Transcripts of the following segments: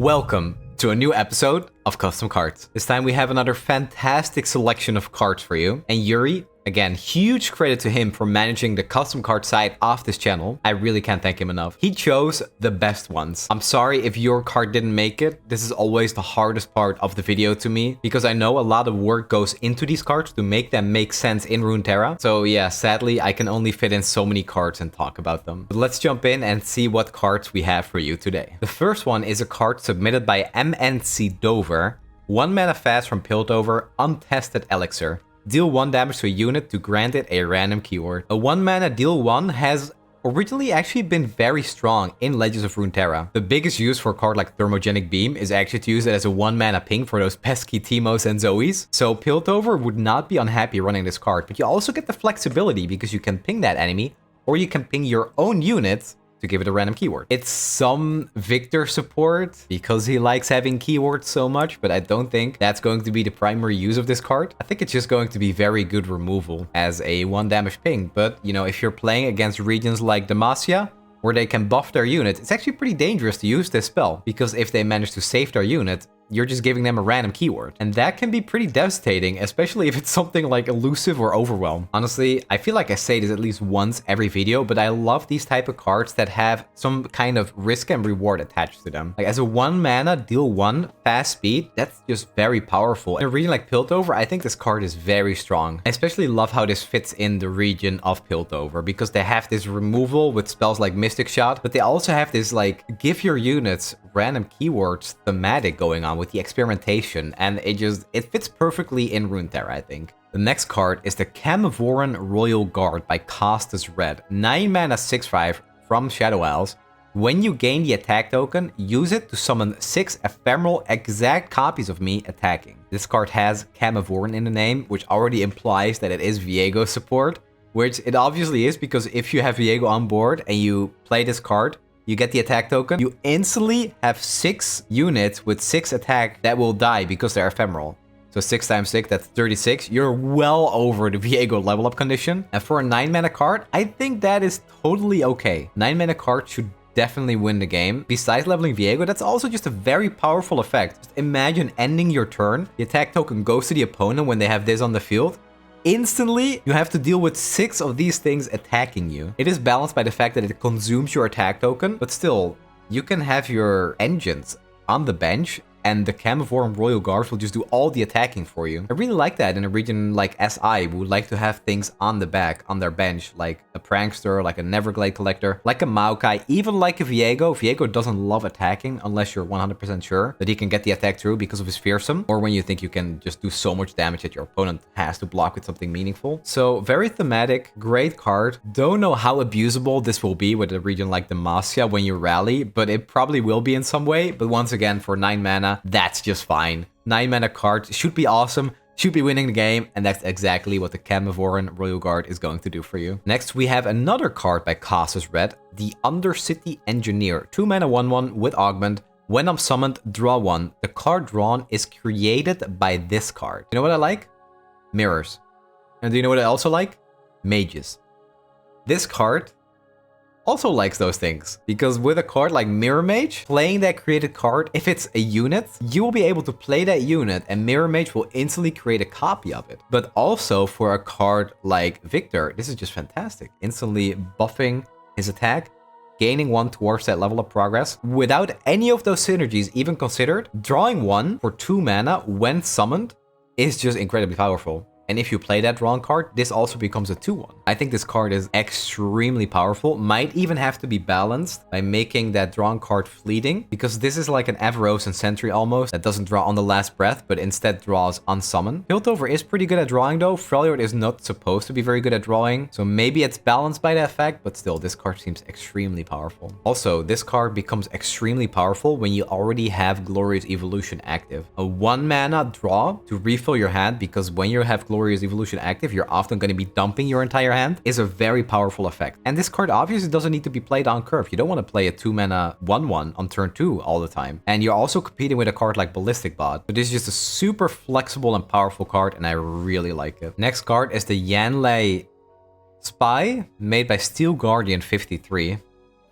Welcome to a new episode of Custom Cards. This time we have another fantastic selection of cards for you. And Yuri, again, huge credit to him for managing the custom card side of this channel. I really can't thank him enough. He chose the best ones. I'm sorry if your card didn't make it. This is always the hardest part of the video to me, because I know a lot of work goes into these cards to make them make sense in Runeterra. So yeah, sadly, I can only fit in so many cards and talk about them. But let's jump in and see what cards we have for you today. The first one is a card submitted by MNC Dover. 1 mana fast from Piltover, Untested Elixir. Deal 1 damage to a unit to grant it a random keyword. A 1 mana deal 1 has originally actually been very strong in Legends of Runeterra. The biggest use for a card like Thermogenic Beam is actually to use it as a 1 mana ping for those pesky Teemos and Zoes. So Piltover would not be unhappy running this card, but you also get the flexibility because you can ping that enemy, or you can ping your own unit to give it a random keyword. It's some Victor support because he likes having keywords so much, but I don't think that's going to be the primary use of this card. I think it's just going to be very good removal as a 1 damage ping. But, you know, if you're playing against regions like Demacia, where they can buff their unit, it's actually pretty dangerous to use this spell, because if they manage to save their unit, you're just giving them a random keyword. And that can be pretty devastating, especially if it's something like Elusive or Overwhelm. Honestly, I feel like I say this at least once every video, but I love these type of cards that have some kind of risk and reward attached to them. Like as a 1 mana, deal 1, fast speed, that's just very powerful. In a region like Piltover, I think this card is very strong. I especially love how this fits in the region of Piltover, because they have this removal with spells like Mystic Shot, but they also have this like give your units random keywords thematic going on with the experimentation, and it fits perfectly in Runeterra, I think. The next card is the Camavorran Royal Guard by Costas Red. 9 mana 6/5 from Shadow Isles. When you gain the attack token, use it to summon 6 ephemeral exact copies of me attacking. This card has Camavorran in the name, which already implies that it is Viego support, which it obviously is, because if you have Viego on board and you play this card, you get the attack token, you instantly have 6 units with 6 attack that will die because they're ephemeral. So 6 times 6, that's 36. You're well over the Viego level up condition. And for a 9 mana card, I think that is totally okay. 9 mana card should definitely win the game. Besides leveling Viego, that's also just a very powerful effect. Just imagine ending your turn, the attack token goes to the opponent when they have this on the field. Instantly, you have to deal with 6 of these things attacking you. It is balanced by the fact that it consumes your attack token, but still, you can have your engines on the bench, and the Camavorran Royal Guards will just do all the attacking for you. I really like that in a region like SI. We would like to have things on the back, on their bench, like a Prankster, like a Neverglade Collector, like a Maokai, even like a Viego. Viego doesn't love attacking unless you're 100% sure that he can get the attack through because of his fearsome, or when you think you can just do so much damage that your opponent has to block with something meaningful. So very thematic, great card. Don't know how abusable this will be with a region like Demacia when you rally, but it probably will be in some way. But once again, for 9 mana, that's just fine. 9 mana cards should be awesome, should be winning the game, and that's exactly what the Camavorran Royal Guard is going to do for you. Next, we have another card by Costas Red, the Undercity Engineer. 2 mana 1/1 with Augment. When I'm summoned, draw 1. The card drawn is created by this card. You know what I like? Mirrors. And do you know what I also like? Mages. This card also likes those things, because with a card like Mirror Mage, playing that created card, if it's a unit, you will be able to play that unit and Mirror Mage will instantly create a copy of it. But also for a card like Victor, this is just fantastic. Instantly buffing his attack, gaining 1 towards that level of progress. Without any of those synergies even considered, drawing 1 for 2 mana when summoned is just incredibly powerful. And if you play that drawn card, this also becomes a 2/1. I think this card is extremely powerful. Might even have to be balanced by making that drawn card fleeting, because this is like an Avarosan Sentry almost that doesn't draw on the last breath, but instead draws on summon. Piltover is pretty good at drawing though. Freljord is not supposed to be very good at drawing, so maybe it's balanced by that fact, but still, this card seems extremely powerful. Also, this card becomes extremely powerful when you already have Glorious Evolution active. A 1 mana draw to refill your hand, because when you have Glorious Evolution active, you're often going to be dumping your entire hand, is a very powerful effect. And this card obviously doesn't need to be played on curve. You don't want to play a 2 mana 1/1 on turn 2 all the time. And you're also competing with a card like Ballistic Bot. But this is just a super flexible and powerful card, and I really like it. Next card is the Yanlei Spy, made by Steel Guardian 53.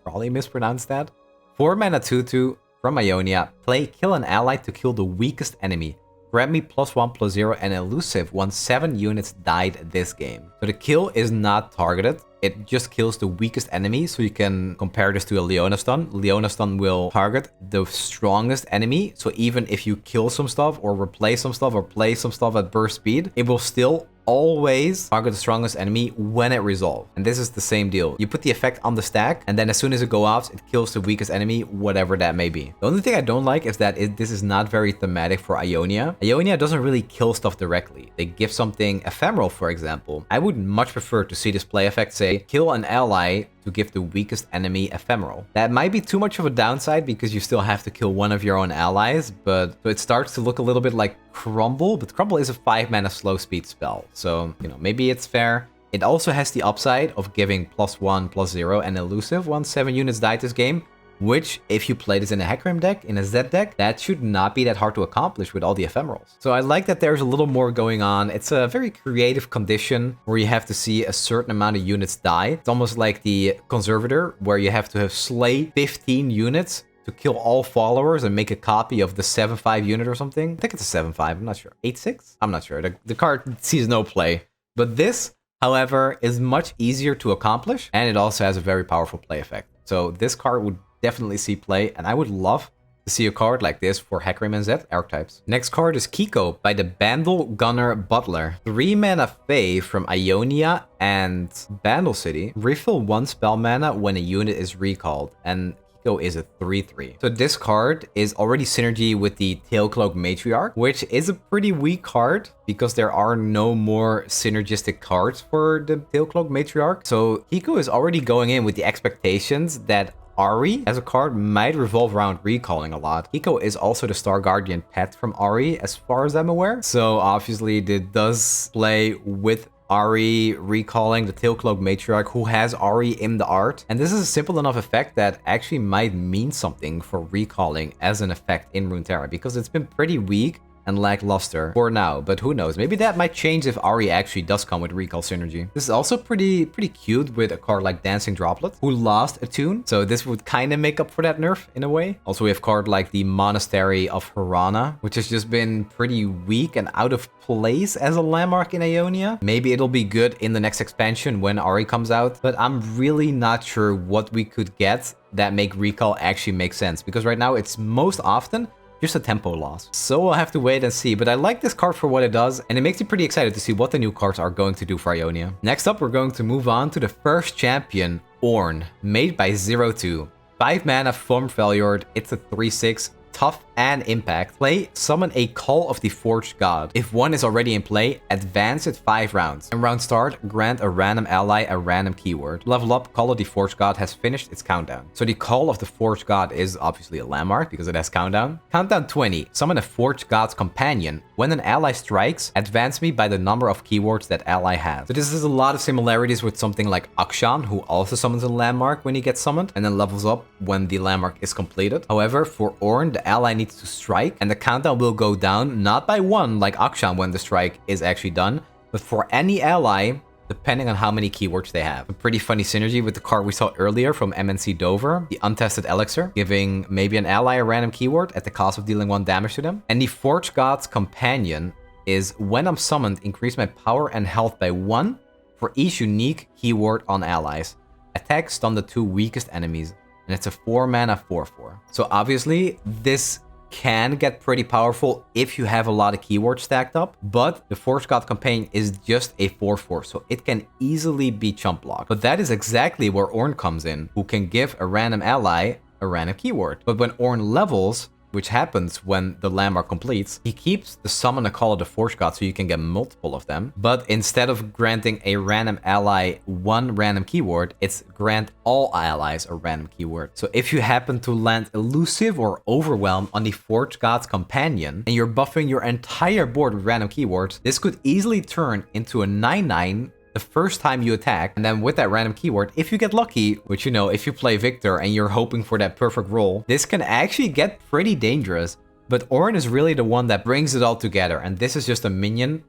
Probably mispronounced that. 4 mana 2/2, from Ionia, play kill an ally to kill the weakest enemy. Grant me +1/+0 and elusive once 7 units died this game. So the kill is not targeted. It just kills the weakest enemy, so you can compare this to a Leona stun. Leona stun will target the strongest enemy, so even if you kill some stuff or replace some stuff or play some stuff at burst speed, it will still always target the strongest enemy when it resolves. And this is the same deal. You put the effect on the stack, and then as soon as it goes off, it kills the weakest enemy, whatever that may be. The only thing I don't like is that this is not very thematic for Ionia. Ionia doesn't really kill stuff directly. They give something ephemeral, for example. I would much prefer to see this play effect say, kill an ally to give the weakest enemy ephemeral. That might be too much of a downside because you still have to kill one of your own allies, but so it starts to look a little bit like Crumble, but Crumble is a 5-mana slow speed spell, so, you know, maybe it's fair. It also has the upside of giving +1/+0 and elusive once 7 units die this game, which, if you play this in a Hecarim deck, in a Z deck, that should not be that hard to accomplish with all the ephemerals. So I like that there's a little more going on. It's a very creative condition where you have to see a certain amount of units die. It's almost like the Conservator, where you have to have slay 15 units to kill all followers and make a copy of the 7/5 unit or something. I think it's a 7/5, I'm not sure. 8/6? I'm not sure. The card sees no play. But this, however, is much easier to accomplish, and it also has a very powerful play effect. So this card would definitely see play, and I would love to see a card like this for Hecarim and Z archetypes. Next card is Kiko by the Bandle Gunner Butler. 3 mana Fae from Ionia and Bandle City. Refill 1 spell mana when a unit is recalled, and Kiko is a 3/3. So this card is already synergy with the Tailcloak Matriarch, which is a pretty weak card because there are no more synergistic cards for the Tailcloak Matriarch. So Kiko is already going in with the expectations that Ahri as a card might revolve around recalling a lot. Kiko is also the Star Guardian pet from Ahri, as far as I'm aware. So obviously it does play with Ahri recalling the Tailcloak Matriarch, who has Ahri in the art. And this is a simple enough effect that actually might mean something for recalling as an effect in Runeterra, because it's been pretty weak and lackluster for now, but who knows? Maybe that might change if Ahri actually does come with recall synergy. This is also pretty cute with a card like Dancing Droplet, who lost a tune, so this would kind of make up for that nerf in a way. Also, we have card like the Monastery of Harana, which has just been pretty weak and out of place as a landmark in Ionia. Maybe it'll be good in the next expansion when Ahri comes out, but I'm really not sure what we could get that make recall actually make sense, because right now it's most often just a tempo loss. So we'll have to wait and see, but I like this card for what it does, and it makes me pretty excited to see what the new cards are going to do for Ionia. Next up, we're going to move on to the first champion, Ornn, made by 0-2. 5 mana from Freljord, it's a 3/6. Tough and impact. Play, summon a Call of the Forged God. If one is already in play, advance it 5 rounds. In round start, grant a random ally a random keyword. Level up, Call of the Forged God has finished its countdown. So the Call of the Forged God is obviously a landmark because it has countdown. Countdown 20, summon a Forged God's companion. When an ally strikes, advance me by the number of keywords that ally has. So this is a lot of similarities with something like Akshan, who also summons a landmark when he gets summoned and then levels up when the landmark is completed. However, for Ornn, the ally needs to strike, and the countdown will go down not by 1 like Akshan when the strike is actually done, but for any ally depending on how many keywords they have. A pretty funny synergy with the card we saw earlier from MNC Dover, the Untested Elixir, giving maybe an ally a random keyword at the cost of dealing 1 damage to them. And the Forged God's Companion is, when I'm summoned, increase my power and health by 1 for each unique keyword on allies. Attack, stun the 2 weakest enemies. And it's a 4 mana 4/4. So obviously this can get pretty powerful if you have a lot of keywords stacked up, but the Forged God Companion is just a 4/4, so it can easily be chump blocked. But that is exactly where Ornn comes in, who can give a random ally a random keyword. But when Ornn levels, which happens when the landmark completes, he keeps the summon a Call of the Forged God so you can get multiple of them. But instead of granting a random ally 1 random keyword, it's grant all allies a random keyword. So if you happen to land Elusive or Overwhelm on the Forged God's Companion, and you're buffing your entire board with random keywords, this could easily turn into a 9/9 the first time you attack, and then with that random keyword, if you get lucky, which, you know, if you play Victor and you're hoping for that perfect roll, this can actually get pretty dangerous. But Ornn is really the one that brings it all together, and this is just a minion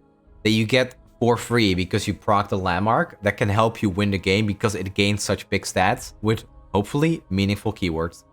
that you get for free because you proc the landmark that can help you win the game because it gains such big stats with hopefully meaningful keywords.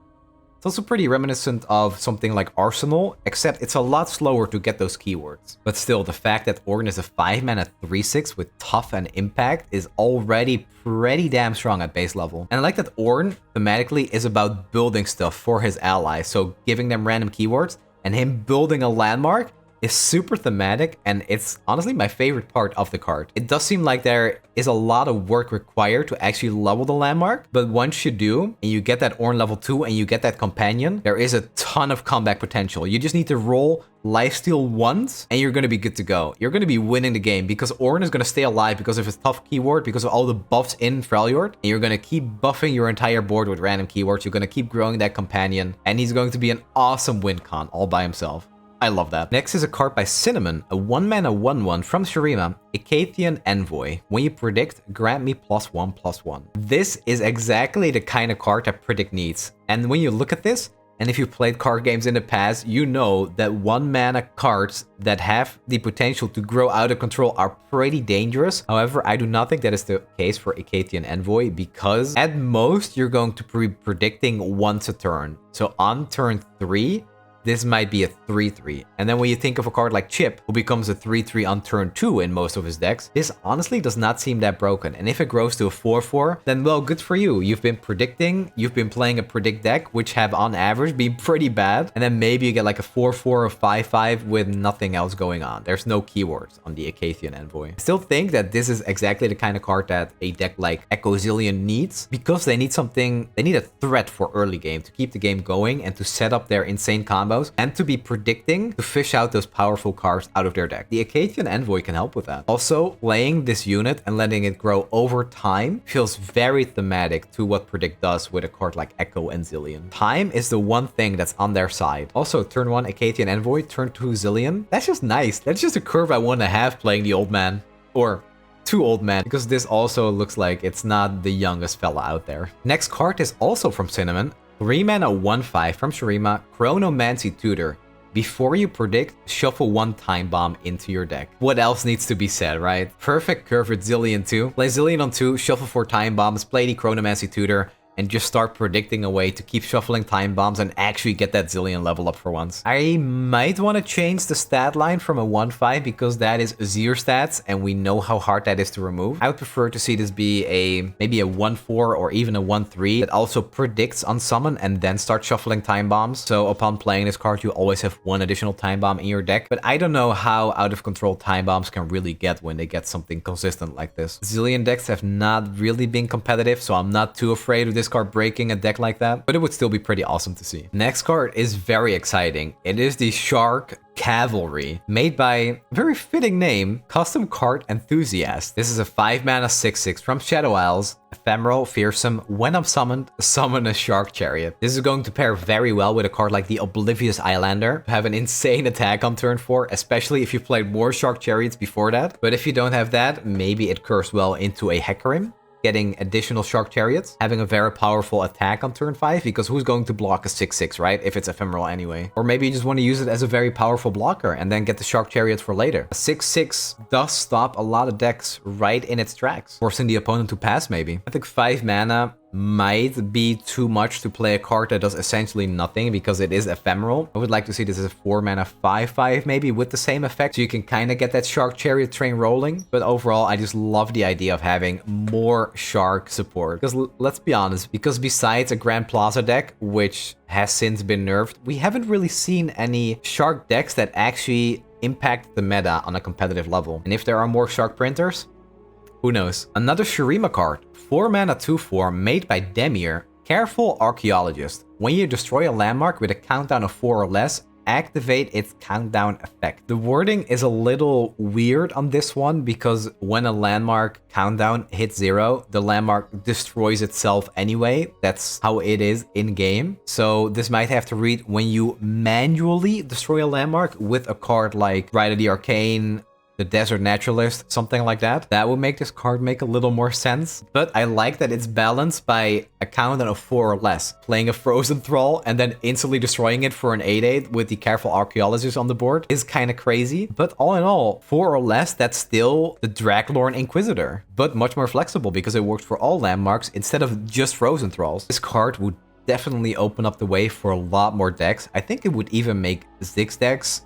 It's also pretty reminiscent of something like Arsenal, except it's a lot slower to get those keywords. But still, the fact that Ornn is a 5-mana 3/6 with Tough and Impact is already pretty damn strong at base level. And I like that Ornn, thematically, is about building stuff for his allies, so giving them random keywords, and him building a landmark is super thematic, and it's honestly my favorite part of the card. It does seem like there is a lot of work required to actually level the landmark, but once you do, and you get that Ornn level 2 and you get that companion, there is a ton of comeback potential. You just need to roll lifesteal once, and you're going to be good to go. You're going to be winning the game, because Ornn is going to stay alive because of his tough keyword, because of all the buffs in Freljord, and you're going to keep buffing your entire board with random keywords. You're going to keep growing that companion, and he's going to be an awesome win con all by himself. I love that. Next is a card by Cinnamen, a 1-mana 1/1 from Shurima, Icathian Envoy. When you predict, grant me +1/+1. This is exactly the kind of card that Predict needs. And when you look at this, and if you've played card games in the past, you know that 1-mana cards that have the potential to grow out of control are pretty dangerous. However, I do not think that is the case for Icathian Envoy, because at most you're going to be predicting once a turn. So on turn 3, this might be a 3/3. And then when you think of a card like Chip, who becomes a 3/3 on turn 2 in most of his decks, this honestly does not seem that broken. And if it grows to a 4/4, then well, good for you. You've been predicting, you've been playing a predict deck, which have on average been pretty bad. And then maybe you get like a 4/4 or 5/5 with nothing else going on. There's no keywords on the Icathian Envoy. I still think that this is exactly the kind of card that a deck like Echo Zillion needs, because they need something, they need a threat for early game to keep the game going and to set up their insane combos, and to be predicting to fish out those powerful cards out of their deck. The Icathian Envoy can help with that. Also, playing this unit and letting it grow over time feels very thematic to what Predict does with a card like Echo and Zillion. Time is the one thing that's on their side. Also, turn 1 Icathian Envoy, turn 2 Zillion. That's just nice. That's just a curve I want to have playing the old man. Or 2 old men, because this also looks like it's not the youngest fella out there. Next card is also from Cinnamen. 3-mana 1/5 from Shurima, Chronomancy Tutor. Before you predict, shuffle 1 Time Bomb into your deck. What else needs to be said, right? Perfect curve with Zillion 2. Play Zillion on 2, shuffle 4 Time Bombs, play the Chronomancy Tutor, and just start predicting a way to keep shuffling Time Bombs and actually get that Zillion level up for once. I might want to change the stat line from a 1/5, because that is Azir stats, and we know how hard that is to remove. I would prefer to see this be maybe a 1/4 or even a 1/3 that also predicts on summon and then start shuffling Time Bombs. So upon playing this card, you always have 1 additional Time Bomb in your deck. But I don't know how out of control Time Bombs can really get when they get something consistent like this. Zillion decks have not really been competitive, so I'm not too afraid of this card breaking a deck like that, but it would still be pretty awesome to see. Next card is very exciting. It is the Shark Cavalry, made by a very fitting name, Custom Card Enthusiast. This is a 5-mana 6/6 from Shadow Isles, ephemeral, fearsome. When I'm summoned, summon a Shark Chariot. This is going to pair very well with a card like the Oblivious Islander, have an insane attack on turn 4, especially if you've played more Shark Chariots before that. But if you don't have that, maybe it curves well into a Hecarim, getting additional Shark Chariots, having a very powerful attack on turn 5, because who's going to block a 6/6, right? If it's ephemeral anyway. Or maybe you just want to use it as a very powerful blocker and then get the Shark Chariots for later. A 6/6 does stop a lot of decks right in its tracks, forcing the opponent to pass maybe. I think 5 mana might be too much to play a card that does essentially nothing, because it is ephemeral. I would like to see this as a 4-mana 5/5 maybe with the same effect, so you can kind of get that Shark Chariot train rolling. But overall, I just love the idea of having more Shark support, because let's be honest, because besides a Grand Plaza deck, which has since been nerfed, we haven't really seen any Shark decks that actually impact the meta on a competitive level. And if there are more Shark printers, who knows? Another Shurima card, 4-mana 2/4, made by Demir, Careful Archaeologist. When you destroy a landmark with a countdown of 4 or less, activate its countdown effect. The wording is a little weird on this one, because when a landmark countdown hits 0, the landmark destroys itself anyway. That's how it is in game. So this might have to read when you manually destroy a landmark with a card like Rite of the Arcane, the Desert Naturalist, something like that. That would make this card make a little more sense. But I like that it's balanced by a countdown of 4 or less. Playing a Frozen Thrall and then instantly destroying it for an 8/8 with the Careful Archaeologist on the board is kind of crazy. But all in all, 4 or less, that's still the Draglorn Inquisitor, but much more flexible because it works for all landmarks instead of just Frozen Thralls. This card would definitely open up the way for a lot more decks. I think it would even make Ziggs decks,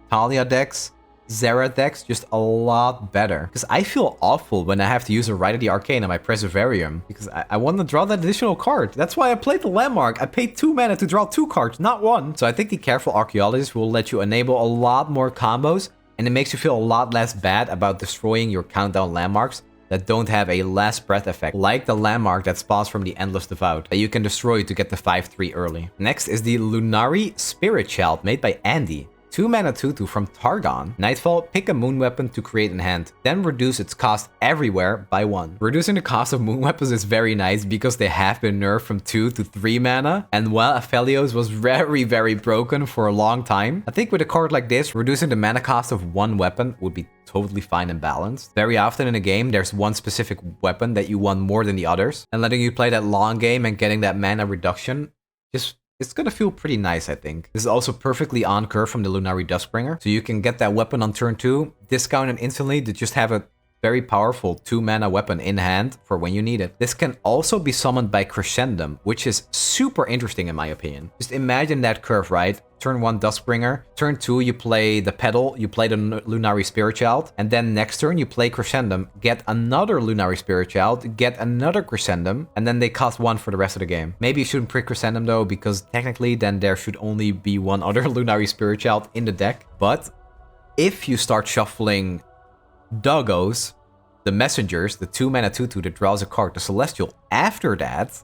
Talia decks, Zera decks just a lot better. Because I feel awful when I have to use a Rite of the Arcane on my Preservarium. Because I want to draw that additional card. That's why I played the Landmark. I paid 2 mana to draw 2 cards, not 1. So I think the Careful Archaeologist will let you enable a lot more combos. And it makes you feel a lot less bad about destroying your countdown landmarks that don't have a last breath effect, like the landmark that spawns from the Endless Devout, that you can destroy to get the 5/3 early. Next is the Lunari Spirit Child, made by Andy. 2 mana 2/2 from Targon. Nightfall, pick a moon weapon to create in hand, then reduce its cost everywhere by 1. Reducing the cost of moon weapons is very nice because they have been nerfed from 2 to 3 mana, and while Aphelios was very broken for a long time, I think with a card like this, reducing the mana cost of one weapon would be totally fine and balanced. Very often in a game, there's one specific weapon that you want more than the others, and letting you play that long game and getting that mana reduction, it's gonna feel pretty nice, I think. This is also perfectly on curve from the Lunari Duskbringer, so you can get that weapon on turn 2, discount it instantly to just have a very powerful 2 mana weapon in hand for when you need it. This can also be summoned by Crescendum, which is super interesting in my opinion. Just imagine that curve, right? Turn 1 Duskbringer, turn 2 you play the Petal, you play the Lunari Spirit Child, and then next turn you play Crescendum, get another Lunari Spirit Child, get another Crescendum, and then they cost 1 for the rest of the game. Maybe you shouldn't pick Crescendum though, because technically then there should only be one other Lunari Spirit Child in the deck. But if you start shuffling Doggos, the Messengers, the 2 mana 2/2 that draws a card, the Celestial after that,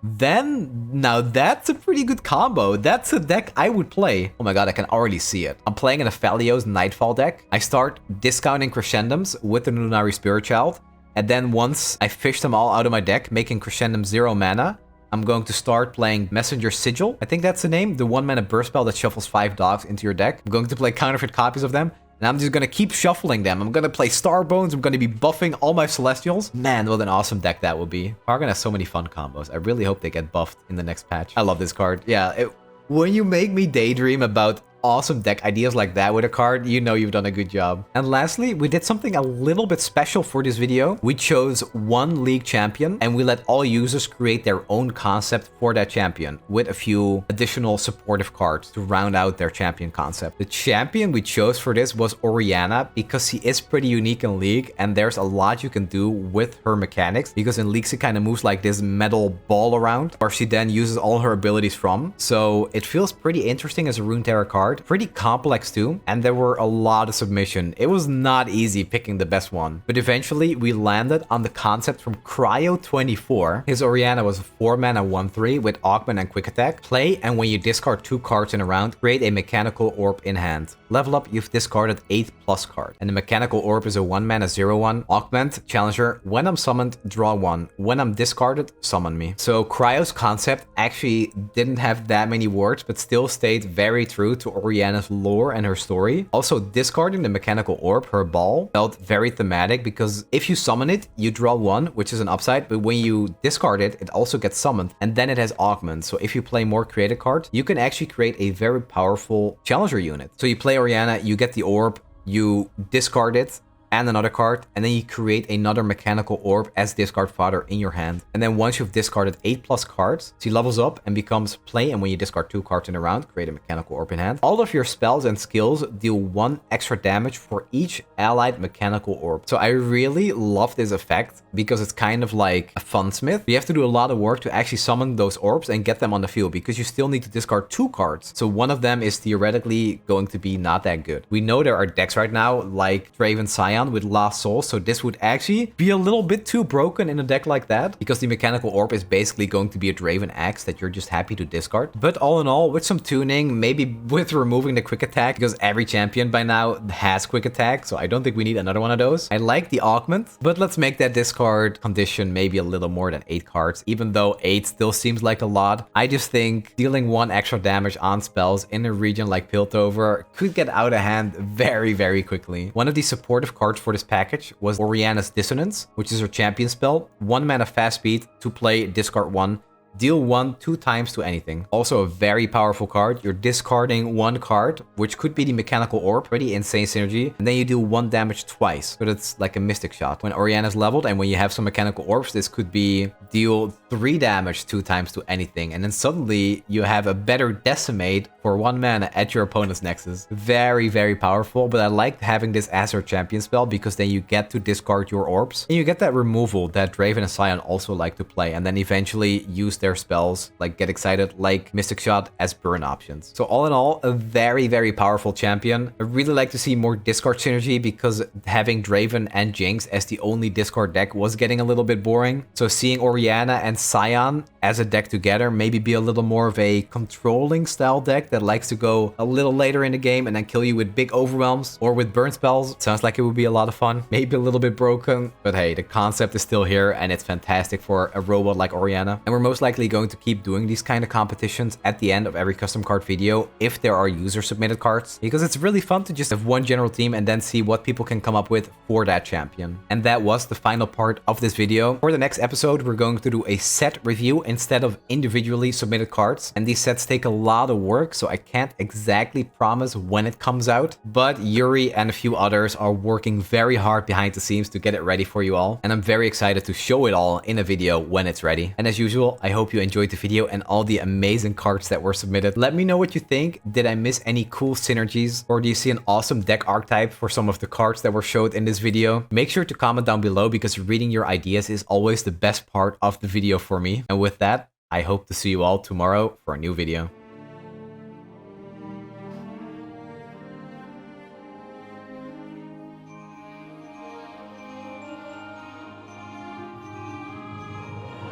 then now that's a pretty good combo. That's a deck I would play. Oh my god, I can already see it. I'm playing an Aphelios Nightfall deck. I start discounting Crescendums with the Lunari Spirit Child, and then once I fish them all out of my deck, making Crescendum 0 mana, I'm going to start playing Messenger Sigil. I think that's the name, the 1 mana burst spell that shuffles 5 dogs into your deck. I'm going to play counterfeit copies of them, and I'm just gonna keep shuffling them. I'm gonna play Starbones, I'm gonna be buffing all my Celestials. Man, what an awesome deck that would be. Targon has so many fun combos. I really hope they get buffed in the next patch. I love this card. Yeah, when you make me daydream about awesome deck ideas like that with a card, you know you've done a good job. And lastly, we did something a little bit special for this video. We chose one league champion and we let all users create their own concept for that champion with a few additional supportive cards to round out their champion concept. The champion we chose for this was Orianna because she is pretty unique in League and there's a lot you can do with her mechanics, because in League she kind of moves like this metal ball around where she then uses all her abilities from. So it feels pretty interesting as a Runeterra card. Pretty complex too, and there were a lot of submission. It was not easy picking the best one, but eventually we landed on the concept from Cryo24. His Orianna was a 4 mana 1/3 with augment and quick attack. Play, and when you discard 2 cards in a round, create a mechanical orb in hand. Level up, you've discarded 8+ card, and the mechanical orb is a 1 mana 0/1 augment challenger. When I'm summoned, draw 1. When I'm discarded, summon me. So Cryo's concept actually didn't have that many words, but still stayed very true to Orianna's lore and her story. Also, discarding the mechanical orb, her ball, felt very thematic because if you summon it, you draw 1, which is an upside, but when you discard it, it also gets summoned, and then it has augment. So if you play more creative cards, you can actually create a very powerful challenger unit. So you play Orianna, you get the orb, you discard it, and another card, and then you create another mechanical orb as discard fodder in your hand. And then once you've discarded 8+ cards, she levels up and becomes play, and when you discard 2 cards in a round, create a mechanical orb in hand. All of your spells and skills deal 1 extra damage for each allied mechanical orb. So I really love this effect because it's kind of like a funsmith. You have to do a lot of work to actually summon those orbs and get them on the field because you still need to discard 2 cards. So one of them is theoretically going to be not that good. We know there are decks right now like Draven Scion with Lost Soul, so this would actually be a little bit too broken in a deck like that because the mechanical orb is basically going to be a Draven Axe that you're just happy to discard. But all in all, with some tuning, maybe with removing the quick attack, because every champion by now has quick attack, so I don't think we need another one of those. I like the augment, but let's make that discard condition maybe a little more than 8 cards, even though 8 still seems like a lot. I just think dealing 1 extra damage on spells in a region like Piltover could get out of hand very quickly. One of the supportive cards for this package was Orianna's Dissonance, which is her champion spell. 1 mana fast speed to play, discard 1. deal 1 2 times to anything. Also a very powerful card. You're discarding 1 card, which could be the mechanical orb, pretty insane synergy, and then you do 1 damage twice. So that's like a mystic shot. When Oriana's leveled and when you have some mechanical orbs, this could be deal 3 damage 2 times to anything, and then suddenly you have a better decimate for 1 mana at your opponent's nexus. Very, very powerful, but I like having this as your champion spell because then you get to discard your orbs, and you get that removal that Draven and Sion also like to play, and then eventually use their spells, like get excited, like Mystic Shot, as burn options. So all in all, a very, very powerful champion. I really like to see more discard synergy because having Draven and Jinx as the only discard deck was getting a little bit boring. So seeing Oriana and Sion as a deck together, maybe be a little more of a controlling style deck that likes to go a little later in the game and then kill you with big overwhelms or with burn spells. Sounds like it would be a lot of fun. Maybe a little bit broken, but hey, the concept is still here and it's fantastic for a robot like Oriana. And we're most likely going to keep doing these kind of competitions at the end of every custom card video if there are user submitted cards, because it's really fun to just have one general team and then see what people can come up with for that champion. And that was the final part of this video. For the next episode, we're going to do a set review instead of individually submitted cards, and these sets take a lot of work, so I can't exactly promise when it comes out, but Yuri and a few others are working very hard behind the scenes to get it ready for you all, and I'm very excited to show it all in a video when it's ready. And as usual, I hope you enjoyed the video and all the amazing cards that were submitted. Let me know what you think. Did I miss any cool synergies, or do you see an awesome deck archetype for some of the cards that were showed in this video? Make sure to comment down below because reading your ideas is always the best part of the video for me. And with that, I hope to see you all tomorrow for a new video.